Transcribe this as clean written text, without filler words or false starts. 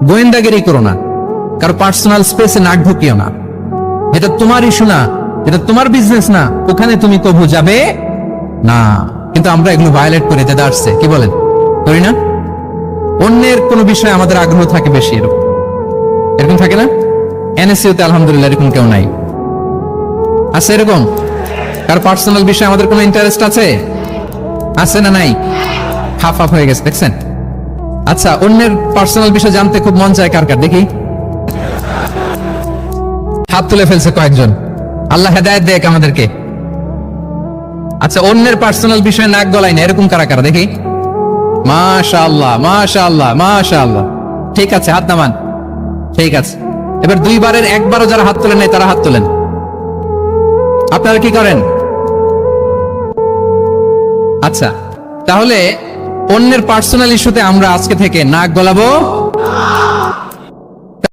গোয়েন্দাগিরি করো না, কারো পার্সোনাল স্পেসে নাক ঢুকিও না। এটা তোমার ইস্যু না, এটা তোমার বিজনেস না, ওখানে তুমি কবু যাবে না। কিন্তু আমরা এগুলো ভায়োলেট করে যেতে আসছে, কি বলেন, করি না? অন্যের কোনো বিষয়ে আমাদের আগ্রহ থাকে বেশি, এরকম এরকম থাকে না? এনএসইউতে আলহামদুলিল্লাহ এরকম কেউ নাই, আছে এরকম? কার পার্সোনাল বিষয়ে আমাদের কোনো ইন্টারেস্ট আছে? আছে না নাই? হাফ হাফ হয়ে গেছে, দেখছেন? আচ্ছা, অন্যের পার্সোনাল বিষয় জানতে খুব মন চায় কার কার, দেখি হাত তুলে ফেলছে কয়েকজন। আল্লাহ হেদায়েত দেখ আমাদেরকে। আচ্ছা, অন্যের পার্সোনাল বিষয়ে নাক গলাই না, এরকম কারা কারা, দেখি। মাশাআল্লাহ, মাশাআল্লাহ, মাশাআল্লাহ। ঠিক আছে, হাত নামান। ঠিক আছে, এবার দুইবারের একবারও যারা হাত তোলেন নাই তারা হাত তোলেন। আপনারা কি করেন? আচ্ছা, তাহলে অন্যের পার্সোনাল ইস্যুতে আমরা আজকে থেকে নাক গলাবো